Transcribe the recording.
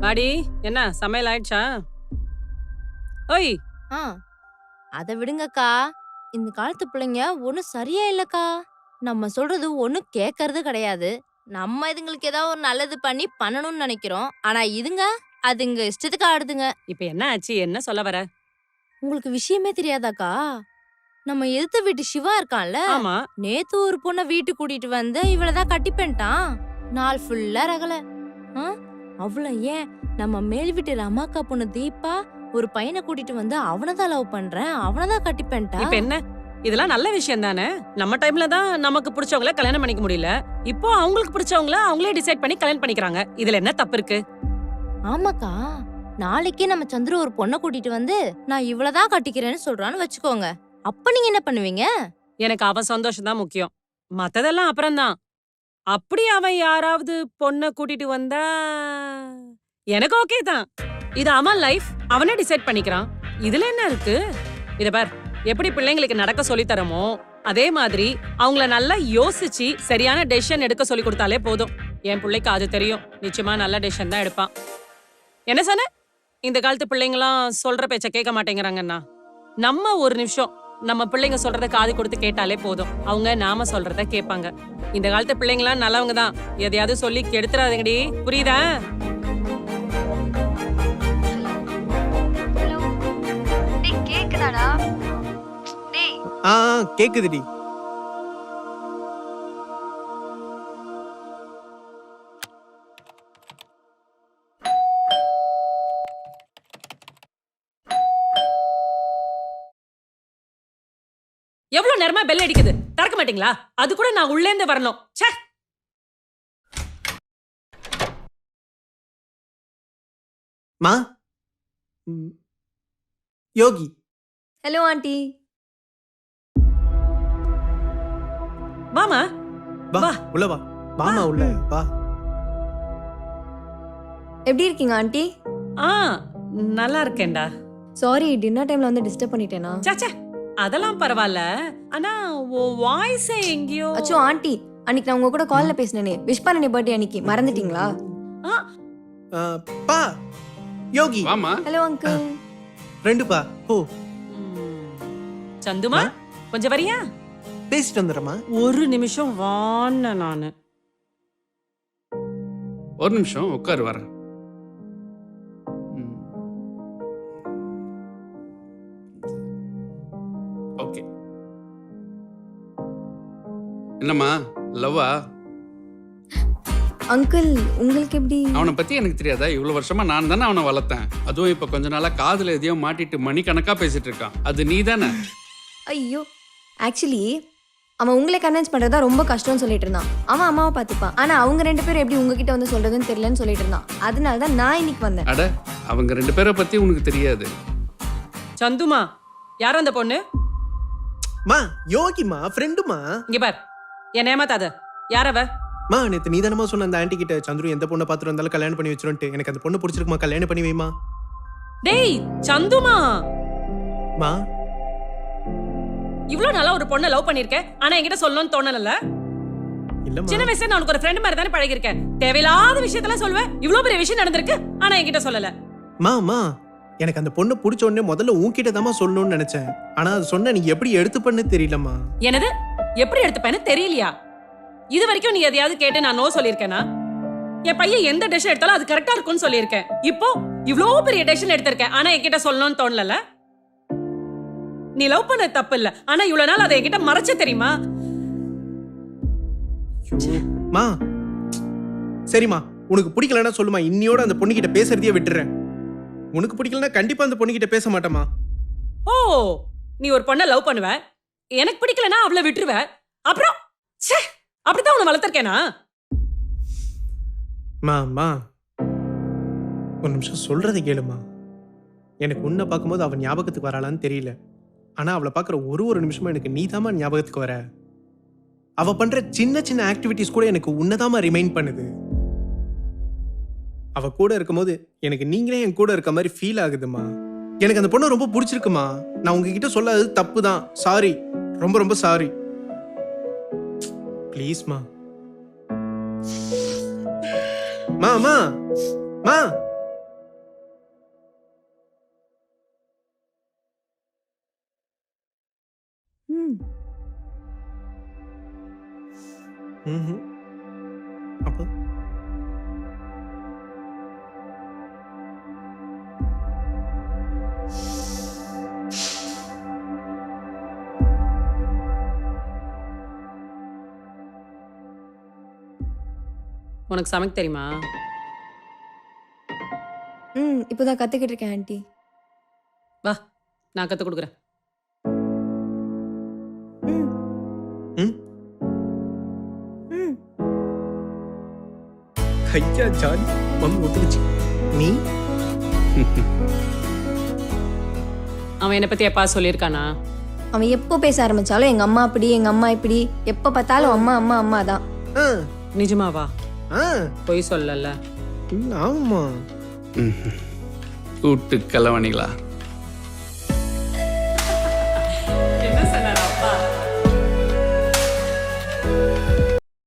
வாடி, என்ன சமையல் ஆயிடுச்சா? ஓய், அத விடுங்கக்கா. இந்த காலத்து பிள்ளைங்க ஒண்ணும் சரியா இல்லக்கா. நம்ம சொல்றது ஒண்ணும் கேட்கறது கிடையாது. நம்ம இதுங்களுக்கு ஏதாவது ஒரு நல்லது பண்ணணும்னு நினைக்கிறோம். ஆனா அதுங்க இஷ்டத்துக்கு ஆடுதுங்க. இப்ப என்ன ஆச்சு? என்ன சொல்ல வர? உங்களுக்கு விஷயமே தெரியாதாக்கா? நம்ம எதிர்த்த வீட்டு சிவா இருக்கான்ல, ஆமா. நேத்து ஒரு பொண்ண வீட்டுக்கு கூட்டிட்டு வந்து இவளதான் கட்டிப்பேன்ட்டான். நாள் ஃபுல்லா ரகல. ஆ? அவள ஏன் நம்ம மேல் வீட்டு ரமாக்கா பொண்ணு தீபா ஒரு பையனை கூட்டிட்டு வந்து அவனதான் லவ் பண்றேன், அவனதான் கட்டிப்பேன்ட்டா. இப்ப என்ன? இதெல்லாம் நல்ல விஷயம் தானே. நம்ம டைம்ல தான் நமக்கு பிடிச்சவங்கள கல்யாணம் பண்ணிக்க முடியல. இப்போ அவங்களுக்கு பிடிச்சவங்கள அவங்களே டிசைட் பண்ணி கல்யாணம் பண்ணிக்கிறாங்க. இதுல என்ன தப்பு இருக்கு? ஆமாக்கா, நாளைக்கே நம்ம சந்துரு ஒரு பொண்ணை கூட்டிட்டு வந்து நான் இவளதான் கட்டிக்கிறேன்னு சொல்றான்னு வச்சுக்கோங்க. அப்ப நீங்க என்ன பண்ணுவீங்க? எனக்கு அவன் சந்தோஷம் தான் முக்கியம். மத்ததெல்லாம் அப்புறம்தான். அப்படி அவன் யாராவது பொண்ண கூட்டிட்டு வந்தா எனக்கு ஓகே தான். இது அவன் லைஃப், அவனே டிசைட் பண்ணிக்கிறான். இதுல என்ன இருக்கு? இத பார், எப்படி பிள்ளைங்களுக்கு நடக்க சொல்லி தரமோ அதே மாதிரி அவங்கள நல்லா யோசிச்சு சரியான டெசிஷன் எடுக்க சொல்லி கொடுத்தாலே போதும். என் பிள்ளைக்கு அது தெரியும். நிச்சயமா நல்ல டெசிஷன் தான் எடுப்பான். என்ன சொன்ன? இந்த காலத்து பிள்ளைங்களாம் சொல்ற பேச்ச கேட்க மாட்டேங்கிறாங்கன்னா, நம்ம ஒரு நிமிஷம் நம்ம பிள்ளைங்க சொல்றத காது கொடுத்து கேட்டாலே போதும். அவங்க நாம சொல்றத கேட்பாங்க. இந்த காலத்து பிள்ளைங்களாம் நல்லவங்க தான். எதையாவது சொல்லி கெடுத்துறாதீங்கடி, புரியுதா? கேக்குதாடா? டேய் கேக்குதுடி. எவ்வளவு நேரமா பெல் அடிக்குது, திறக்க மாட்டீங்களா? அது கூட நான் உள்ளே இருந்து வரணும். ச்சே. மா, யோகி. Hello aunty. வாமா, வா உள்ள வா. வாமா உள்ள வா. எப்படி இருக்கீங்க ஆண்டி? நல்லா இருக்கேன்டா. சாரி, டின்னர் டைம்ல வந்து டிஸ்டர்ப் பண்ணிட்டேனா? சே, அதெல்லாம் பரவாயில்ல. ஆனா உன் வாய்ஸ் எங்கேயோ. அச்சோ ஆண்டி, அன்னைக்கு நான் உங்க கூட கால்ல பேசினேனே, விஷ் பண்ணனே பர்த்டே அன்னைக்கு, மறந்துட்டீங்களா? பா, யோகி. வாமா. Hello uncle. ரெண்டு பா. ஓ, சந்துமா, கொஞ்சம் வரியா? பேசிட்டு வந்துடுறமா. ஒரு நிமிஷம் வான்னு நானு. ஒரு நிமிஷம் உட்காரு, வரேன். ஓகே. என்னம்மா, லவ்வா? அங்கிள், உங்களுக்கு எப்படி? அவனை பத்தி எனக்கு தெரியாதா? இவ்வளவு வருஷமா நான் தானே அவனை வளர்த்தேன். அதுவும் இப்ப கொஞ்ச நாளா காதுல எதையோ மாட்டிட்டு மணிக்கணக்கா பேசிட்டு இருக்கான். அது நீ தானே? ஐயோ, ஆக்சுவலி அவன் உங்களை கன்வின்ஸ் பண்றதா ரொம்ப கஷ்டம்னு சொல்லிட்டு இருந்தான். அவன் அம்மாவை பார்த்துப்பான். ஆனா அவங்க ரெண்டு பேரும் எப்படி உங்ககிட்ட வந்து சொல்றதுன்னு தெரியலன்னு சொல்லிட்டு இருந்தான். அதனால தான் நான் இன்னைக்கு வந்தேன். அட, அவங்க ரெண்டு பேரை பத்தி உனக்கு தெரியாது. சந்துமா, யார் அந்த பொண்ணு? மா, யோகிமா, ஃப்ரெண்டுமா. இங்க பார், என்ன ஏமாத்தாத. யார் அவ? மா, நேத்து நீ தானமா சொன்ன அந்த ஆண்டி கிட்ட சந்துரு எந்த பொண்ணை பார்த்துட்டு வந்தாலும் கல்யாணம் பண்ணி வச்சிருன்ட்டு. எனக்கு அந்த பொண்ணு பிடிச்சிருக்குமா, கல்யாணம் பண்ணி வைமா. டேய் சந்துமா, மா, இவ்ளோ நாளா ஒரு பொண்ணை லவ் பண்ணிருக்கேன். ஆனா என்கிட்ட சொல்லணும்னு தோணல. இல்லம்மா. சின்ன வயசுல நான் உனக்கு ஒரு ஃப்ரெண்ட் மாதிரி தானே பழகிருக்கேன். தேவையில்லாத விஷயத்தெல்லாம் சொல்வேன். இவ்ளோ பெரிய விஷயம் நடந்திருக்கு, ஆனா என்கிட்ட சொல்லல. மா, எனக்கு அந்த பொண்ணு பிடிச்ச உடனே முதல்ல உன்கிட்ட தாமா சொல்லணும்னு நினைச்சேன். ஆனா அது சொன்ன நீ எப்படி எடுத்துப்பன்னு தெரியலம்மா. என்னது? எப்படி எடுத்துப்பேன்னு தெரியலையா? இது வரைக்கும் நீ எதையாவது கேட்டு நான் நோ சொல்லியிருக்கேனா? என் பையன் எந்த டெசிஷன் எடுத்தாலும் அது கரெக்டா இருக்கும்னு சொல்லியிருக்கேன். இப்போ இவ்ளோ பெரிய டெசிஷன் எடுத்திருக்கேன், ஆனா என்கிட்ட சொல்லணும்னு தோணல. நீ லவ் பண்ண தப்பு இல்ல, ஆனா இவ்வளவு நாள் அதை என்கிட்ட மறைச்ச தெரியுமா? மா, சரிம்மா, உனக்கு பிடிக்கலன்னா சொல்லுமா. இன்னியோட அந்த பொண்ணுகிட்ட பேசுறதையே விட்டுறேன். உனக்கு பிடிக்கலன்னா கண்டிப்பா அந்த பொண்ணுகிட்ட பேச மாட்டேமா. ஓ, நீ ஒரு பொண்ணை லவ் பண்ணுவ, எனக்கு பிடிக்கலன்னா அவளை விட்டுருவ. அப்புறம் அப்படித்தான் உன்னை வளர்த்திருக்கேனா? மா ஒரு நிமிஷம் சொல்றதை கேளுமா. எனக்கு உன்னை பார்க்கும்போது அவன் ஞாபகத்துக்கு வராளான்னு தெரியல. ஆனா அவளை பார்க்குற ஒரு நிமிஷமும் எனக்கு நீதாம்மா ஞாபகத்துக்கு வர. அவ பண்ற சின்ன சின்ன ஆக்டிவிட்டிஸ் கூட எனக்கு உன்னதாம்மா ரிமைண்ட் பண்ணுது. அவ கூட இருக்கும்போது எனக்கு நீங்களே என் கூட இருக்க மாதிரி ஃபீல் ஆகுதுமா. எனக்கு அந்த பொண்ணை ரொம்ப பிடிச்சிருக்குமா. நான் உங்ககிட்ட சொல்லாதது தப்பு தான். சாரி, ரொம்ப ரொம்ப சாரி. ப்ளீஸ்மா. மா மா மா ம் ம்ஹும். அப்போ உனக்கு சமைக்க தெரியுமா? இப்போதான் கத்துக்கிட்டு இருக்கேன் ஆண்டி. வா, நான் கத்து கொடுக்குறேன். ம் ம் ம் ஐயா ஜாலி. மம்மி ஒத்துக்குச்சு. நீ அவன் என்னை பத்தி எப்பா சொல்லியிருக்கானா? அவன் எப்போ பேச ஆரம்பிச்சாலும் எங்க அம்மா அப்படி எங்க அம்மா இப்படி, எப்போ பார்த்தாலும் அம்மா அம்மா அம்மா தான். ஆ நிஜமாவா? ஆ பொய் சொல்லல. ஆமா. கூட்டு கலவணிகளா?